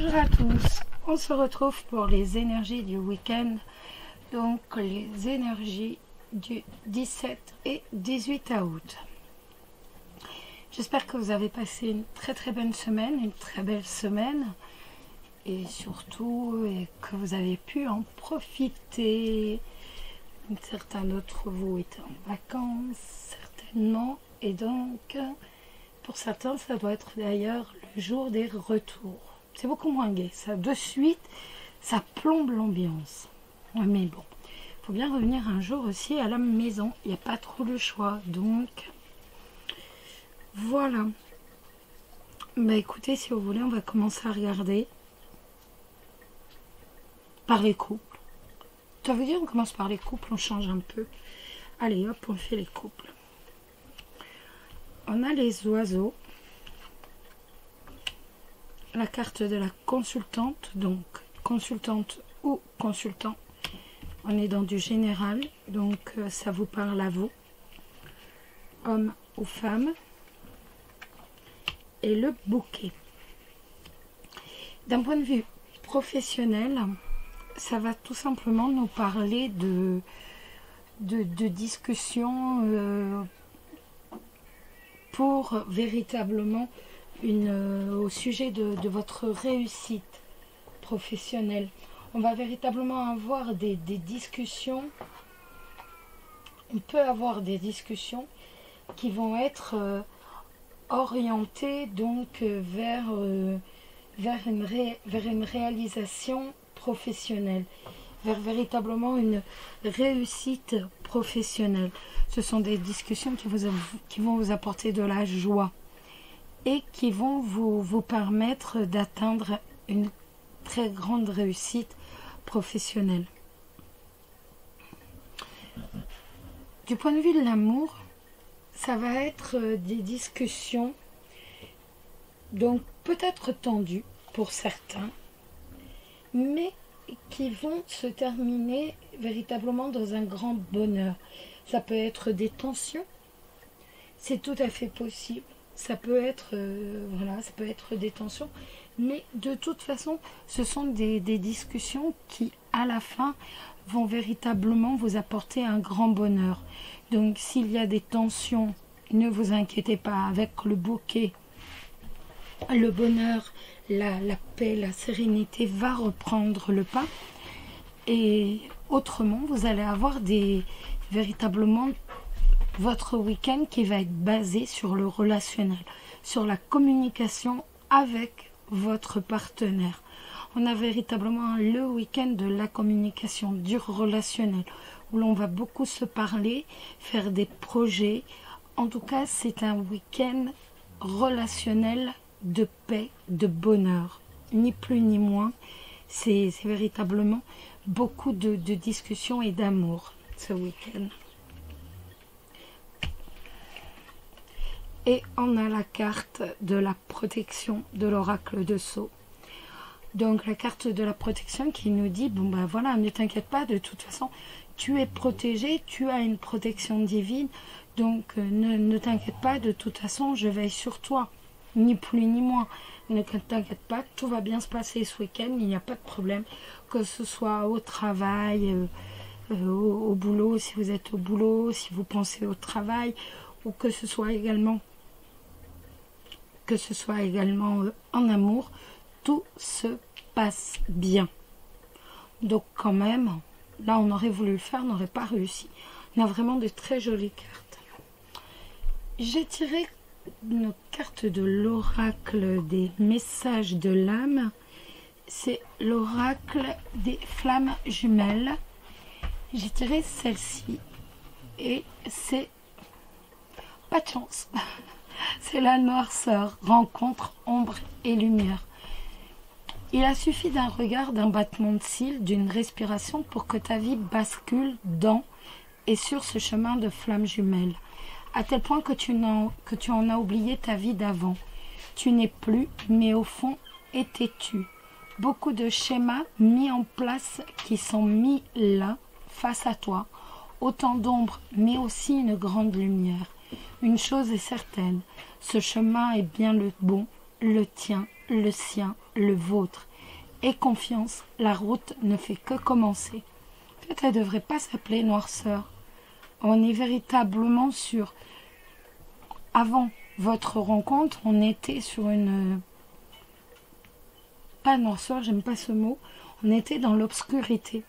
Bonjour à tous, on se retrouve pour les énergies du week-end, donc les énergies du 17 et 18 août. J'espère que vous avez passé une très bonne semaine, une très belle semaine, et surtout que vous avez pu en profiter. Certains d'entre vous étaient en vacances, certainement, et donc pour certains ça doit être d'ailleurs le jour des retours. C'est beaucoup moins gai, ça de suite, ça plombe l'ambiance. Mais bon, il faut bien revenir un jour aussi à la maison, il n'y a pas trop le choix, donc voilà. Bah écoutez, si vous voulez, on va commencer à regarder par les couples. Ça veut dire on commence par les couples, on change un peu. Allez hop, on fait les couples. On a les oiseaux. La carte de la consultante, donc consultante ou consultant, on est dans du général, donc ça vous parle à vous, homme ou femme, et le bouquet. D'un point de vue professionnel, ça va tout simplement nous parler de discussions pour véritablement au sujet de votre réussite professionnelle. On va véritablement avoir des discussions. On peut avoir des discussions qui vont être orientées donc vers une réalisation professionnelle, vers véritablement une réussite professionnelle. Ce sont des discussions qui vont vous apporter de la joie et qui vont vous permettre d'atteindre une très grande réussite professionnelle. Du point de vue de l'amour, ça va être des discussions donc peut-être tendues pour certains, mais qui vont se terminer véritablement dans un grand bonheur. Ça peut être des tensions, c'est tout à fait possible. Ça peut être ça peut être des tensions, mais de toute façon, ce sont des discussions qui, à la fin, vont véritablement vous apporter un grand bonheur. Donc, s'il y a des tensions, ne vous inquiétez pas, avec le bouquet, le bonheur, la paix, la sérénité va reprendre le pas. Et autrement, vous allez avoir véritablement votre week-end qui va être basé sur le relationnel, sur la communication avec votre partenaire. On a véritablement le week-end de la communication, du relationnel, où l'on va beaucoup se parler, faire des projets. En tout cas, c'est un week-end relationnel de paix, de bonheur, ni plus ni moins. C'est véritablement beaucoup de discussions et d'amour ce week-end. Et on a la carte de la protection de l'oracle de Sceaux. Donc la carte de la protection qui nous dit, bon ben voilà, ne t'inquiète pas, de toute façon, tu es protégé, tu as une protection divine, donc ne t'inquiète pas, de toute façon, je veille sur toi, ni plus ni moins. Ne t'inquiète pas, tout va bien se passer ce week-end, il n'y a pas de problème, que ce soit au travail, au boulot, si vous êtes au boulot, si vous pensez au travail, ou que ce soit également en amour, tout se passe bien. Donc quand même, là on aurait voulu le faire, on n'aurait pas réussi. On a vraiment de très jolies cartes. J'ai tiré une carte de l'oracle des messages de l'âme. C'est l'oracle des flammes jumelles. J'ai tiré celle-ci et c'est pas de chance. C'est la noirceur, rencontre ombre et lumière. Il a suffi d'un regard, d'un battement de cils, d'une respiration pour que ta vie bascule dans et sur ce chemin de flammes jumelles, à tel point que tu en as oublié ta vie d'avant. Tu n'es plus, mais au fond, étais-tu. Beaucoup de schémas mis en place qui sont mis là, face à toi. Autant d'ombre, mais aussi une grande lumière. Une chose est certaine, ce chemin est bien le bon, le tien, le sien, le vôtre. Aie confiance, la route ne fait que commencer. En fait, elle ne devrait pas s'appeler noirceur. On est véritablement sur... Avant votre rencontre, on était sur une... Pas noirceur, j'aime pas ce mot. On était dans l'obscurité.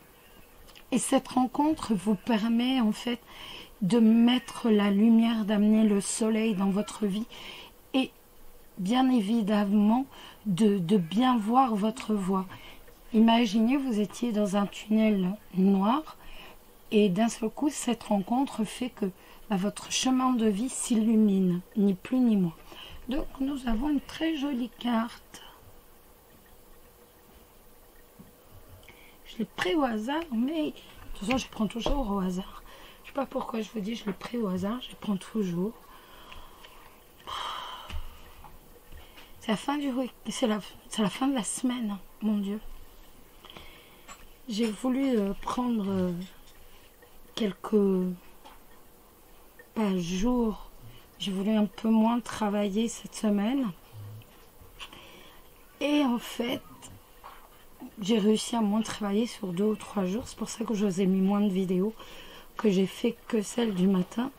Et cette rencontre vous permet en fait de mettre la lumière, d'amener le soleil dans votre vie et bien évidemment de bien voir votre voie. Imaginez, vous étiez dans un tunnel noir et d'un seul coup, cette rencontre fait que votre chemin de vie s'illumine, ni plus ni moins. Donc, nous avons une très jolie carte. Je l'ai pris au hasard, mais de toute façon, je prends toujours au hasard. Je ne sais pas pourquoi je vous dis je l'ai pris au hasard, je prends toujours. C'est la fin du week, c'est la fin de la semaine, mon Dieu. J'ai voulu prendre quelques jours. J'ai voulu un peu moins travailler cette semaine. Et en fait, j'ai réussi à moins travailler sur 2 ou 3 jours. C'est pour ça que je vous ai mis moins de vidéos, que j'ai fait que celle du matin.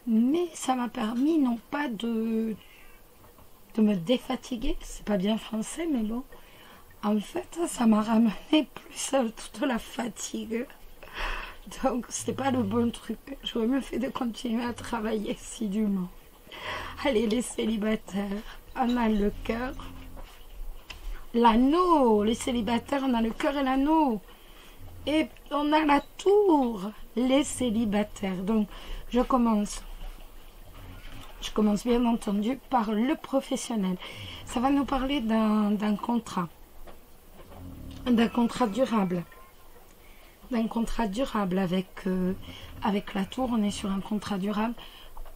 Mais ça m'a permis non pas de me défatiguer. C'est pas bien français, mais bon. En fait, ça m'a ramené plus à toute la fatigue. Donc, c'était pas le bon truc. J'aurais mieux fait de continuer à travailler assidûment. Allez, les célibataires, on a le cœur. L'anneau, les célibataires, on a le cœur et l'anneau. Et on a la tour, les célibataires. Donc, je commence bien entendu par le professionnel. Ça va nous parler d'un contrat. D'un contrat durable. D'un contrat durable avec la tour. On est sur un contrat durable.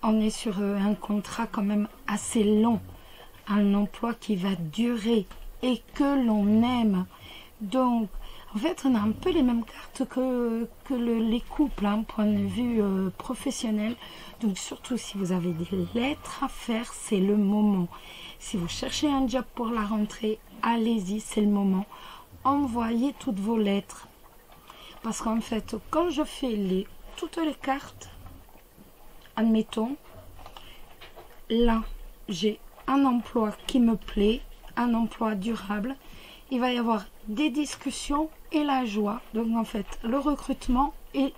On est sur un contrat quand même assez long. Un emploi qui va durer et que l'on aime. Donc, en fait, on a un peu les mêmes cartes que les couples, hein, point de vue professionnel. Donc, surtout si vous avez des lettres à faire, c'est le moment. Si vous cherchez un job pour la rentrée, allez-y, c'est le moment. Envoyez toutes vos lettres. Parce qu'en fait, quand je fais toutes les cartes, admettons, là, j'ai un emploi qui me plaît, un emploi durable. Il va y avoir des discussions et la joie. Donc en fait, le recrutement et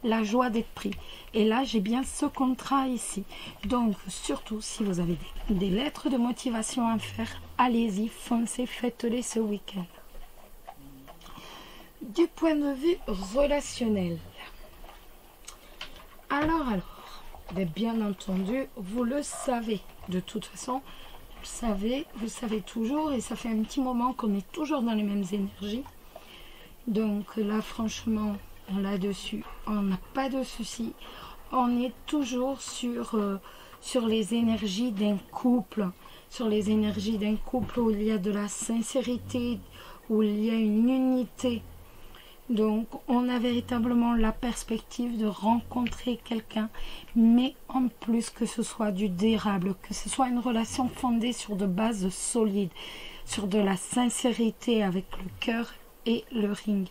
la joie d'être pris. Et là, j'ai bien ce contrat ici. Donc surtout, si vous avez des lettres de motivation à faire, allez-y, foncez, faites-les ce week-end. Du point de vue relationnel. Alors, bien entendu, vous le savez. De toute façon, vous le savez toujours, et ça fait un petit moment qu'on est toujours dans les mêmes énergies. Donc là, franchement, là-dessus, on n'a pas de souci. On est toujours sur les énergies d'un couple, sur les énergies d'un couple où il y a de la sincérité, où il y a une unité. Donc, on a véritablement la perspective de rencontrer quelqu'un, mais en plus que ce soit du durable, que ce soit une relation fondée sur de bases solides, sur de la sincérité avec le cœur et le ring.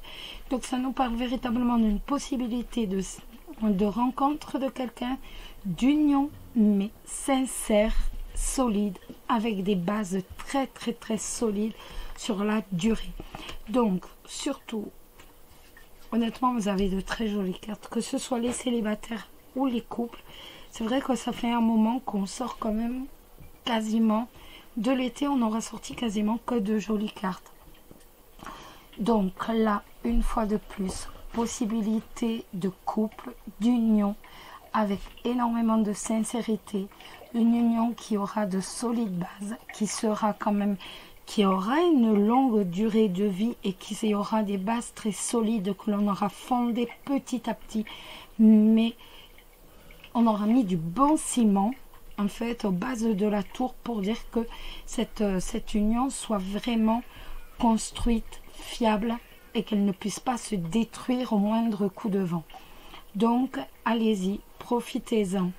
Donc, ça nous parle véritablement d'une possibilité de rencontre de quelqu'un, d'union, mais sincère, solide, avec des bases très, très, très solides sur la durée. Donc, surtout, honnêtement, vous avez de très jolies cartes, que ce soit les célibataires ou les couples. C'est vrai que ça fait un moment qu'on sort quand même quasiment de l'été. On aura sorti quasiment que de jolies cartes. Donc là, une fois de plus, possibilité de couple, d'union avec énormément de sincérité. Une union qui aura de solides bases, qui aura une longue durée de vie et qui aura des bases très solides que l'on aura fondées petit à petit, mais on aura mis du bon ciment en fait aux bases de la tour pour dire que cette union soit vraiment construite, fiable et qu'elle ne puisse pas se détruire au moindre coup de vent. Donc allez-y, profitez-en.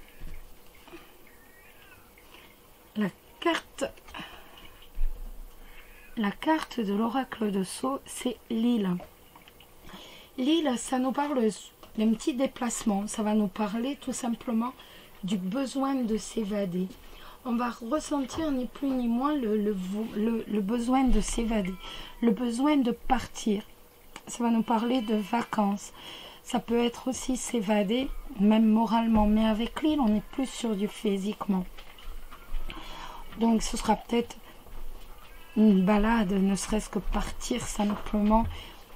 La carte la carte de l'oracle de Sceaux, c'est l'île. L'île, ça nous parle d'un petit déplacement. Ça va nous parler tout simplement du besoin de s'évader. On va ressentir ni plus ni moins le besoin de s'évader, le besoin de partir. Ça va nous parler de vacances. Ça peut être aussi s'évader, même moralement. Mais avec l'île, on est plus sur du physiquement. Donc ce sera peut-être une balade, ne serait-ce que partir simplement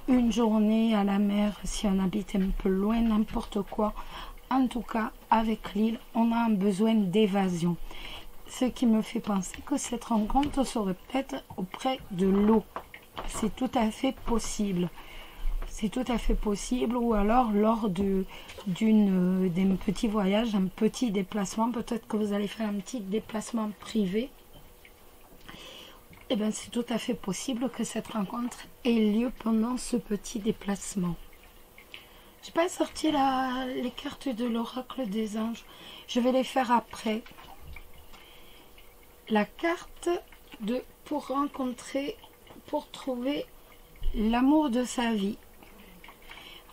une journée à la mer, si on habite un peu loin, n'importe quoi. En tout cas, avec l'île, on a un besoin d'évasion. Ce qui me fait penser que cette rencontre serait peut-être auprès de l'eau. C'est tout à fait possible. C'est tout à fait possible, ou alors lors d'un petit voyage, un petit déplacement. Peut-être que vous allez faire un petit déplacement privé. Eh bien, c'est tout à fait possible que cette rencontre ait lieu pendant ce petit déplacement. Je n'ai pas sorti les cartes de l'oracle des anges. Je vais les faire après. La carte pour rencontrer, pour trouver l'amour de sa vie.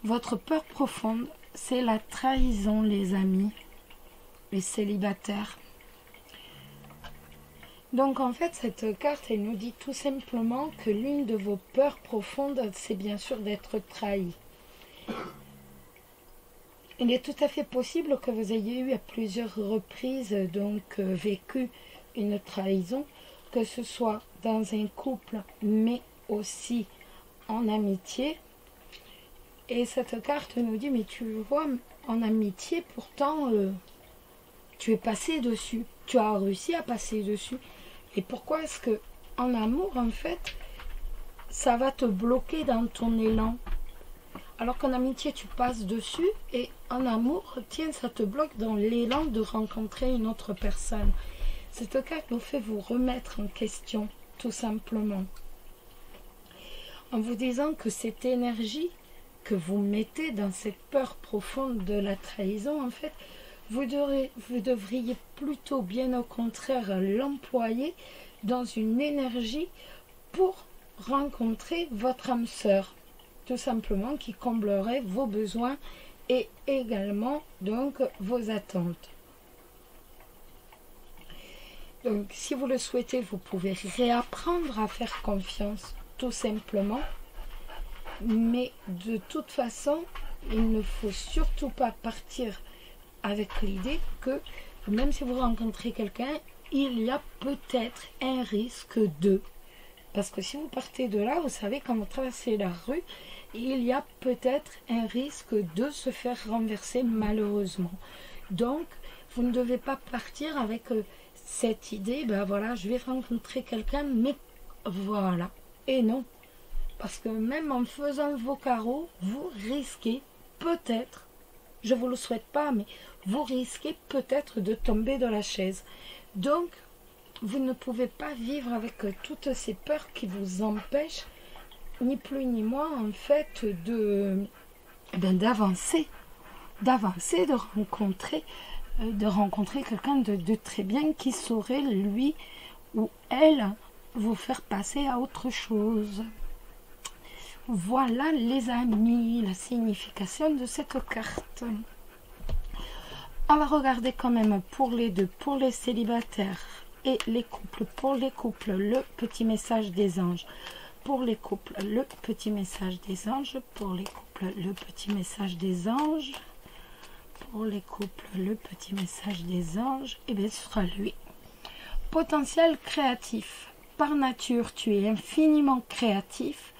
Votre peur profonde, c'est la trahison, les amis, les célibataires. Donc en fait, cette carte, elle nous dit tout simplement que l'une de vos peurs profondes, c'est bien sûr d'être trahi. Il est tout à fait possible que vous ayez eu à plusieurs reprises vécu une trahison, que ce soit dans un couple, mais aussi en amitié. Et cette carte nous dit, mais tu vois, en amitié, pourtant, tu es passé dessus. Tu as réussi à passer dessus. Et pourquoi est-ce que, en amour, en fait, ça va te bloquer dans ton élan? Alors qu'en amitié, tu passes dessus, et en amour, tiens, ça te bloque dans l'élan de rencontrer une autre personne. Cette carte vous fait vous remettre en question, tout simplement. En vous disant que cette énergie que vous mettez dans cette peur profonde de la trahison, en fait, vous devriez plutôt, bien au contraire, l'employer dans une énergie pour rencontrer votre âme sœur, tout simplement, qui comblerait vos besoins et également donc vos attentes. Donc, si vous le souhaitez, vous pouvez réapprendre à faire confiance, tout simplement. Mais de toute façon, il ne faut surtout pas partir avec l'idée que, même si vous rencontrez quelqu'un, il y a peut-être un risque de. Parce que si vous partez de là, vous savez, quand vous traversez la rue, il y a peut-être un risque de se faire renverser malheureusement. Donc, vous ne devez pas partir avec cette idée, ben voilà, je vais rencontrer quelqu'un, mais voilà. Et non. Parce que même en faisant vos carreaux, vous risquez peut-être, je ne vous le souhaite pas, mais vous risquez peut-être de tomber de la chaise. Donc, vous ne pouvez pas vivre avec toutes ces peurs qui vous empêchent, ni plus ni moins, en fait, d'avancer, de rencontrer quelqu'un de très bien qui saurait, lui ou elle, vous faire passer à autre chose. Voilà, les amis, la signification de cette carte. On va regarder quand même pour les deux, pour les célibataires et les couples. Pour les couples, le petit message des anges. Pour les couples, le petit message des anges. Pour les couples, le petit message des anges. Pour les couples, le petit message des anges. Et bien, ce sera lui. Potentiel créatif. Par nature, tu es infiniment créatif.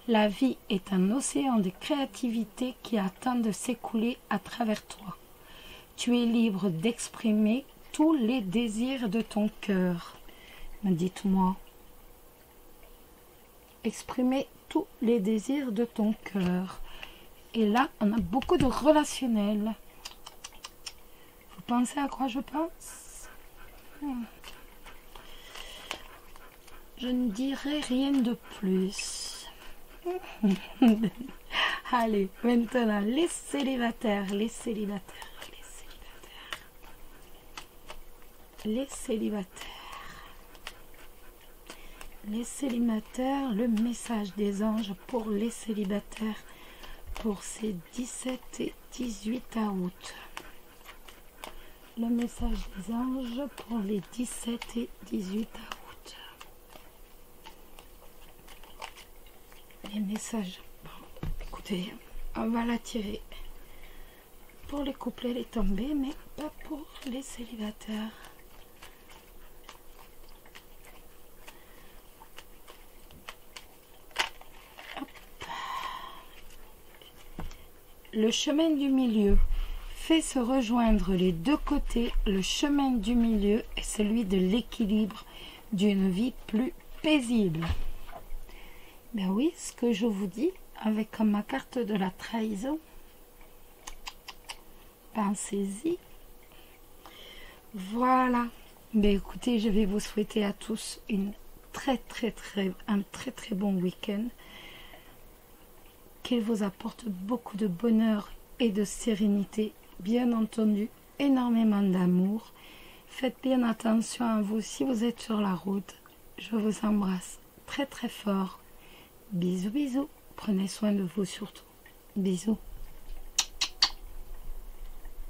La vie est un océan de créativité qui attend de s'écouler à travers toi. Tu es libre d'exprimer tous les désirs de ton cœur. Dites-moi. Exprimer tous les désirs de ton cœur. Et là, on a beaucoup de relationnel. Vous pensez à quoi je pense? Je ne dirai rien de plus. Allez, maintenant, les célibataires. Les célibataires, le message des anges pour les célibataires pour ces 17 et 18 août. Le message des anges pour les 17 et 18 août. Les messages. Bon, écoutez, on va la tirer. Pour les couples, elle est tombée, mais pas pour les célibataires. Le chemin du milieu fait se rejoindre les deux côtés. Le chemin du milieu est celui de l'équilibre d'une vie plus paisible. Ben oui, ce que je vous dis avec ma carte de la trahison. Pensez-y. Voilà. Ben écoutez, je vais vous souhaiter à tous un très très bon week-end. Qu'il vous apporte beaucoup de bonheur et de sérénité, bien entendu, énormément d'amour. Faites bien attention à vous si vous êtes sur la route. Je vous embrasse très fort. Bisous, bisous. Prenez soin de vous surtout. Bisous.